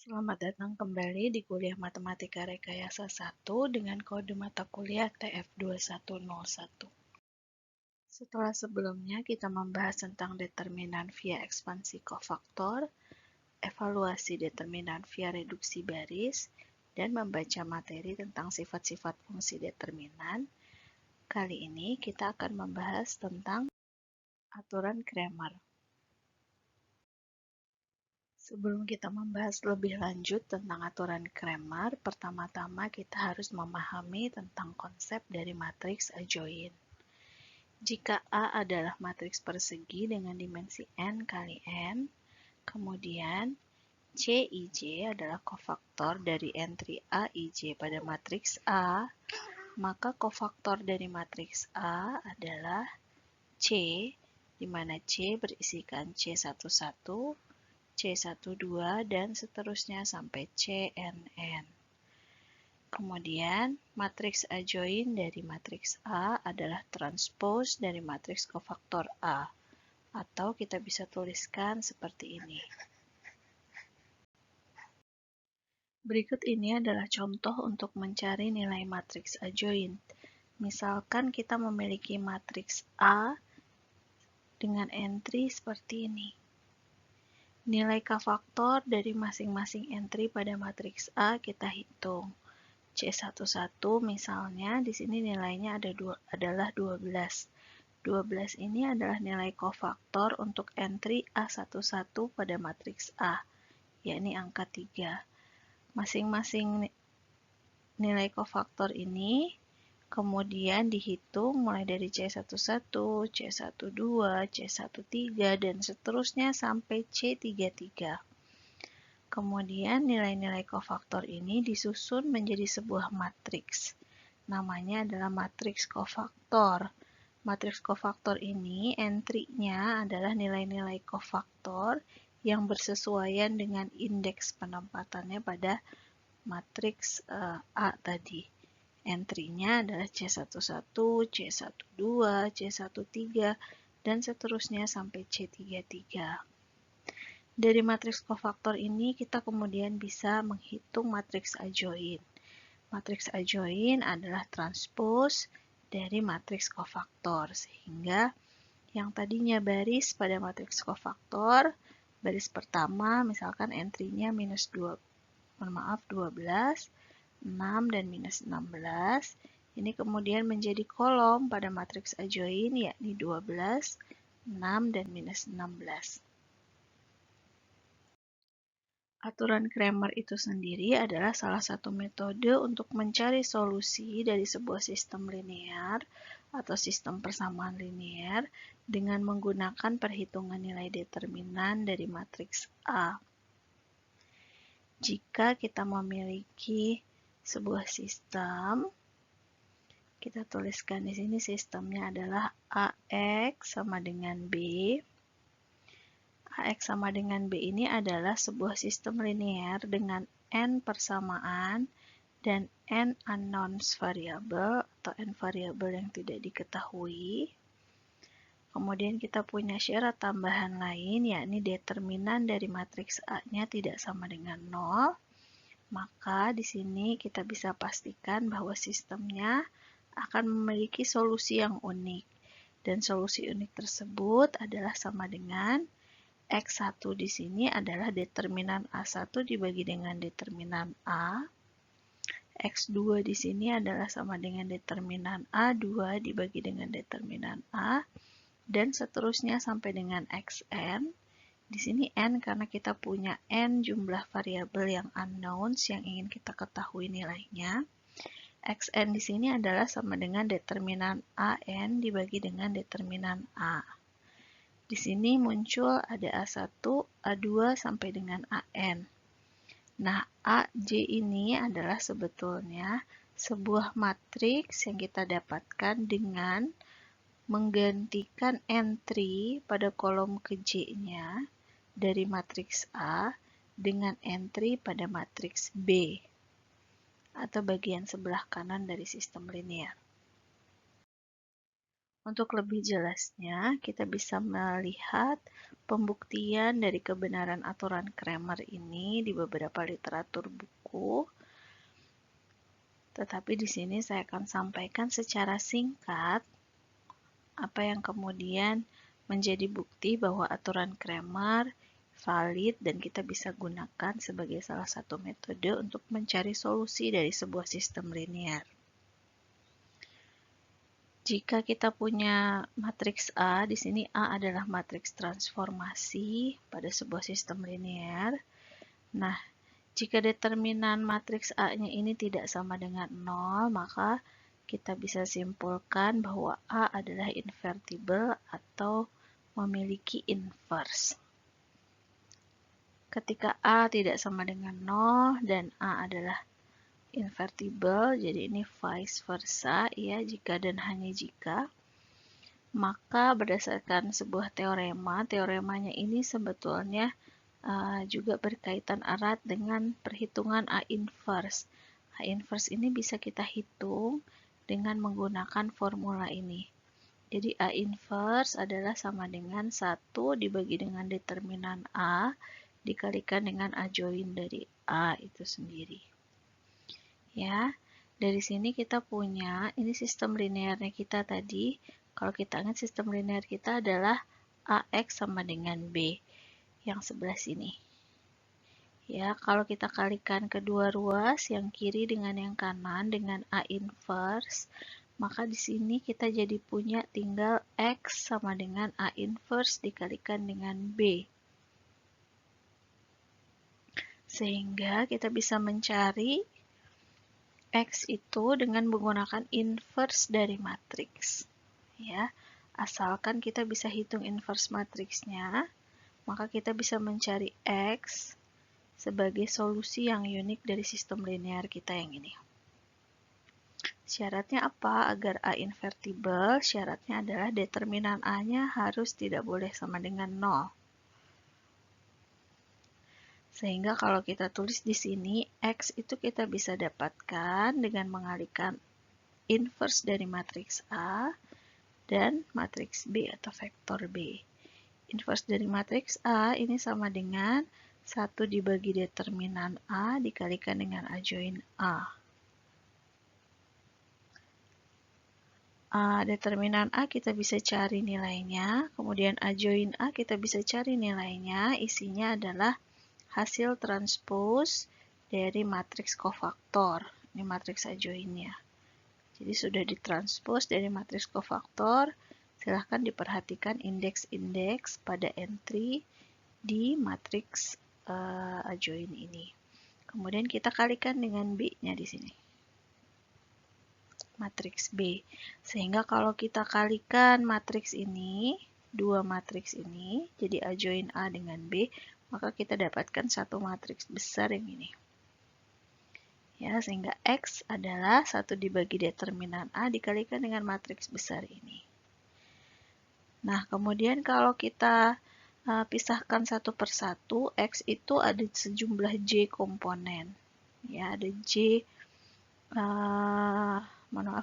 Selamat datang kembali di kuliah Matematika Rekayasa 1 dengan kode mata kuliah TF2101. Setelah sebelumnya kita membahas tentang determinan via ekspansi kofaktor, evaluasi determinan via reduksi baris, dan membaca materi tentang sifat-sifat fungsi determinan, kali ini kita akan membahas tentang aturan Cramer. Sebelum kita membahas lebih lanjut tentang aturan Cramer, pertama-tama kita harus memahami tentang konsep dari matriks adjoint. Jika A adalah matriks persegi dengan dimensi n kali n, kemudian Cij adalah kofaktor dari entri Aij pada matriks A, maka kofaktor dari matriks A adalah C, di mana C berisikan C11, C12, dan seterusnya sampai Cnn. Kemudian, matriks adjoint dari matriks A adalah transpose dari matriks kofaktor A, atau kita bisa tuliskan seperti ini. Berikut ini adalah contoh untuk mencari nilai matriks adjoint. Misalkan kita memiliki matriks A dengan entry seperti ini. Nilai k-faktor dari masing-masing entry pada matriks A kita hitung. C11 misalnya, di sini nilainya adalah 12. 12 ini adalah nilai kofaktor untuk entry A11 pada matriks A, yakni angka 3. Masing-masing nilai kofaktor ini kemudian dihitung mulai dari C11, C12, C13, dan seterusnya sampai C33. Kemudian nilai-nilai kofaktor ini disusun menjadi sebuah matriks. Namanya adalah matriks kofaktor. Matriks kofaktor ini entry-nya adalah nilai-nilai kofaktor yang bersesuaian dengan indeks penempatannya pada matriks A tadi. Entry-nya adalah C11, C12, C13, dan seterusnya sampai C33. Dari matriks kofaktor ini kita kemudian bisa menghitung matriks adjoint. Matriks adjoint adalah transpose dari matriks kofaktor, sehingga yang tadinya baris pada matriks kofaktor, baris pertama misalkan entry-nya minus 12, 6 dan minus 16, ini kemudian menjadi kolom pada matriks adjoint yakni 12, 6, dan minus 16. Aturan Cramer itu sendiri adalah salah satu metode untuk mencari solusi dari sebuah sistem linear atau sistem persamaan linear dengan menggunakan perhitungan nilai determinan dari matriks A. Jika kita memiliki sebuah sistem, kita tuliskan di sini sistemnya adalah AX sama dengan B. AX sama dengan B ini adalah sebuah sistem linear dengan n persamaan dan n unknowns variabel atau n variabel yang tidak diketahui. Kemudian kita punya syarat tambahan lain, yakni determinan dari matriks A-nya tidak sama dengan 0. Maka di sini kita bisa pastikan bahwa sistemnya akan memiliki solusi yang unik. Dan solusi unik tersebut adalah sama dengan X1 di sini adalah determinan A1 dibagi dengan determinan A. X2 di sini adalah sama dengan determinan A2 dibagi dengan determinan A. Dan seterusnya sampai dengan Xn. Di sini n karena kita punya n jumlah variabel yang unknowns yang ingin kita ketahui nilainya. Xn di sini adalah sama dengan determinan An dibagi dengan determinan A. Di sini muncul ada A1, A2 sampai dengan An. Nah, AJ ini adalah sebetulnya sebuah matriks yang kita dapatkan dengan menggantikan entry pada kolom ke-J-nya dari matriks A dengan entry pada matriks B atau bagian sebelah kanan dari sistem linear. Untuk lebih jelasnya, kita bisa melihat pembuktian dari kebenaran aturan Cramer ini di beberapa literatur buku. Tetapi di sini saya akan sampaikan secara singkat apa yang kemudian menjadi bukti bahwa aturan Cramer valid dan kita bisa gunakan sebagai salah satu metode untuk mencari solusi dari sebuah sistem linear. Jika kita punya matriks A, di sini A adalah matriks transformasi pada sebuah sistem linear. Nah, jika determinan matriks A-nya ini tidak sama dengan 0, maka kita bisa simpulkan bahwa A adalah invertible atau memiliki inverse. Ketika A tidak sama dengan 0 dan A adalah invertible, jadi ini vice versa ya, jika dan hanya jika, maka berdasarkan sebuah teoremanya ini sebetulnya juga berkaitan erat dengan perhitungan A inverse. A inverse ini bisa kita hitung dengan menggunakan formula ini. Jadi A inverse adalah sama dengan 1 dibagi dengan determinan A dikalikan dengan adjoint dari A itu sendiri. Ya, dari sini kita punya, ini sistem linearnya kita tadi. Kalau kita ingat sistem linear kita adalah AX sama dengan B yang sebelah sini. Ya, kalau kita kalikan kedua ruas, yang kiri dengan yang kanan dengan A inverse, maka di sini kita jadi punya tinggal X sama dengan A inverse dikalikan dengan B. Sehingga kita bisa mencari X itu dengan menggunakan inverse dari matriks. Ya, asalkan kita bisa hitung inverse matriksnya, maka kita bisa mencari X sebagai solusi yang unik dari sistem linear kita yang ini. Syaratnya apa agar A invertible? Syaratnya adalah determinan A-nya harus tidak boleh sama dengan 0. Sehingga kalau kita tulis di sini, X itu kita bisa dapatkan dengan mengalihkan inverse dari matriks A dan matriks B atau vektor B. Inverse dari matriks A ini sama dengan 1 dibagi determinan A dikalikan dengan adjoint A. Determinan A kita bisa cari nilainya, kemudian adjoint A kita bisa cari nilainya, isinya adalah hasil transpose dari matriks kofaktor. Ini matriks adjointnya. Jadi sudah ditranspose dari matriks kofaktor, silahkan diperhatikan indeks-indeks pada entry di matriks adjoint ini. Kemudian kita kalikan dengan B-nya di sini. Matriks B. Sehingga kalau kita kalikan matriks ini, dua matriks ini, jadi adjoint A dengan B, maka kita dapatkan satu matriks besar yang ini. Ya, sehingga X adalah 1 dibagi determinan A dikalikan dengan matriks besar ini. Nah, kemudian kalau kita pisahkan satu persatu, X itu ada sejumlah J komponen. Ya, ada J,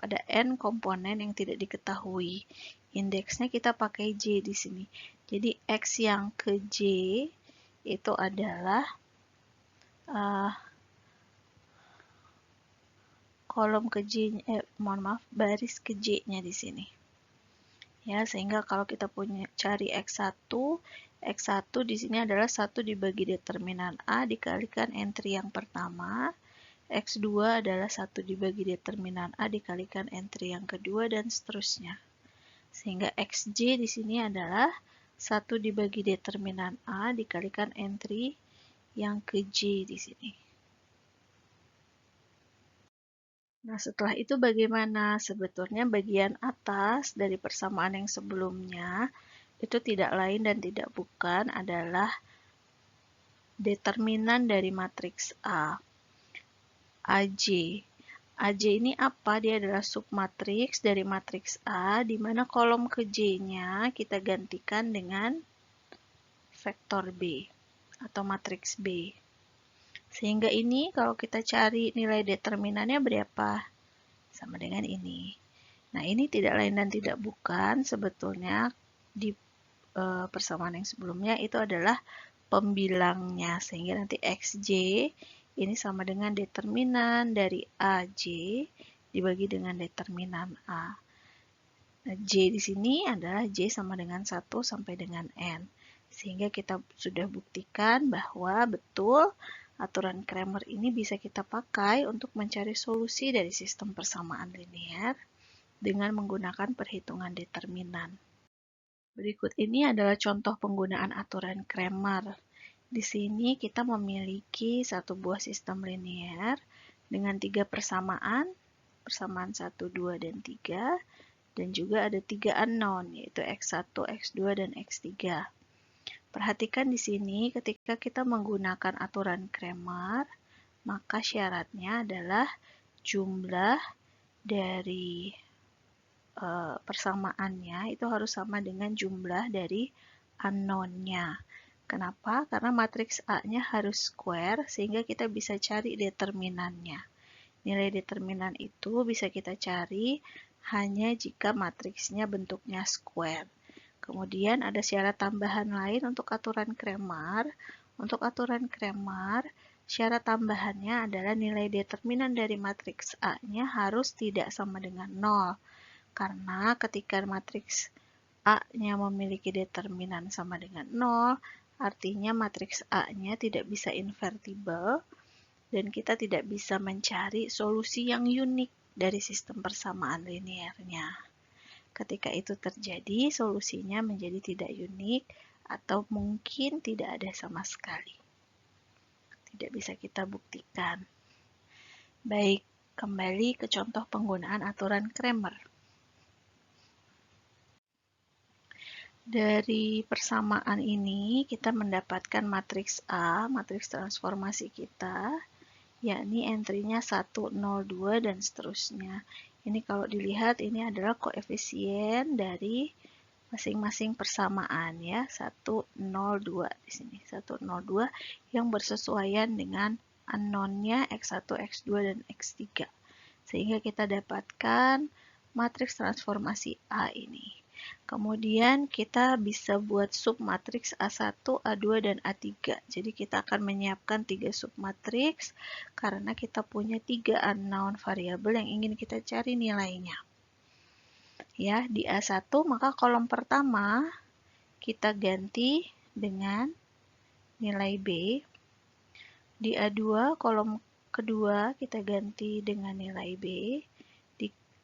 ada N komponen yang tidak diketahui. Indeksnya kita pakai J di sini. Jadi X yang ke J itu adalah kolom ke J, baris ke J-nya di sini. Ya, sehingga kalau kita punya cari X1 di sini adalah 1 dibagi determinan A dikalikan entry yang pertama. X2 adalah 1 dibagi determinan A dikalikan entry yang kedua dan seterusnya. Sehingga XJ di sini adalah 1 dibagi determinan A dikalikan entry yang ke J di sini. Nah, setelah itu bagaimana? Sebetulnya bagian atas dari persamaan yang sebelumnya itu tidak lain dan tidak bukan adalah determinan dari matriks A, AJ. AJ ini apa? Dia adalah submatriks dari matriks A, di mana kolom ke J-nya kita gantikan dengan vektor B atau matriks B. Sehingga ini kalau kita cari nilai determinannya berapa? Sama dengan ini. Nah, ini tidak lain dan tidak bukan sebetulnya di persamaan yang sebelumnya itu adalah pembilangnya, sehingga nanti XJ ini sama dengan determinan dari AJ dibagi dengan determinan A. Nah, J di sini adalah J sama dengan 1 sampai dengan N. Sehingga kita sudah buktikan bahwa betul aturan Cramer ini bisa kita pakai untuk mencari solusi dari sistem persamaan linear dengan menggunakan perhitungan determinan. Berikut ini adalah contoh penggunaan aturan Cramer. Di sini kita memiliki satu buah sistem linear dengan 3 persamaan, persamaan 1, 2, dan 3, dan juga ada 3 unknown, yaitu X1, X2, dan X3. Perhatikan di sini ketika kita menggunakan aturan Cramer, maka syaratnya adalah jumlah dari persamaannya itu harus sama dengan jumlah dari unknown-nya. Kenapa? Karena matriks A-nya harus square sehingga kita bisa cari determinannya. Nilai determinan itu bisa kita cari hanya jika matriksnya bentuknya square. Kemudian ada syarat tambahan lain untuk aturan Cramer. Untuk aturan Cramer, syarat tambahannya adalah nilai determinan dari matriks A-nya harus tidak sama dengan 0. Karena ketika matriks A-nya memiliki determinan sama dengan 0, artinya matriks A-nya tidak bisa invertible, dan kita tidak bisa mencari solusi yang unik dari sistem persamaan linearnya. Ketika itu terjadi, solusinya menjadi tidak unik atau mungkin tidak ada sama sekali. Tidak bisa kita buktikan. Baik, kembali ke contoh penggunaan aturan Cramer. Dari persamaan ini, kita mendapatkan matriks A, matriks transformasi kita, yakni entry-nya 1, 0, 2, dan seterusnya. Ini kalau dilihat, ini adalah koefisien dari masing-masing persamaan ya, 1, 0, 2 di sini. 1, 0, 2 yang bersesuaian dengan unknown-nya X1, X2, dan X3. Sehingga kita dapatkan matriks transformasi A ini. Kemudian kita bisa buat submatriks A1, A2, dan A3. Jadi kita akan menyiapkan 3 submatriks karena kita punya 3 unknown variabel yang ingin kita cari nilainya. Ya, di A1 maka kolom pertama kita ganti dengan nilai B. Di A2 kolom kedua kita ganti dengan nilai B.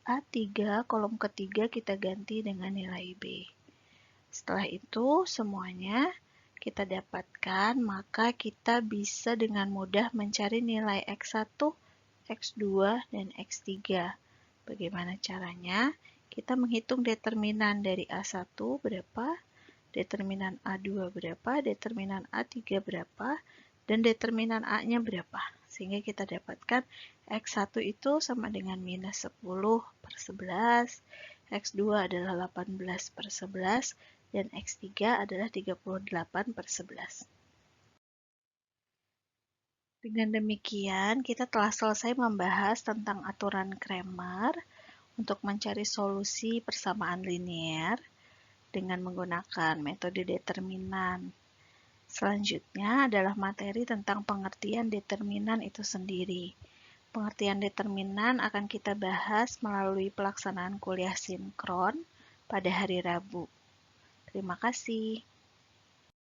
A3, kolom ketiga kita ganti dengan nilai B. Setelah itu semuanya kita dapatkan, maka kita bisa dengan mudah mencari nilai X1, X2, dan X3. Bagaimana caranya? Kita menghitung determinan dari A1 berapa, determinan A2 berapa, determinan A3 berapa, dan determinan A-nya berapa. Sehingga kita dapatkan X1 itu sama dengan minus 10/11, X2 adalah 18/11, dan X3 adalah 38/11. Dengan demikian, kita telah selesai membahas tentang aturan Cramer untuk mencari solusi persamaan linear dengan menggunakan metode determinan. Selanjutnya adalah materi tentang pengertian determinan itu sendiri. Pengertian determinan akan kita bahas melalui pelaksanaan kuliah sinkron pada hari Rabu. Terima kasih.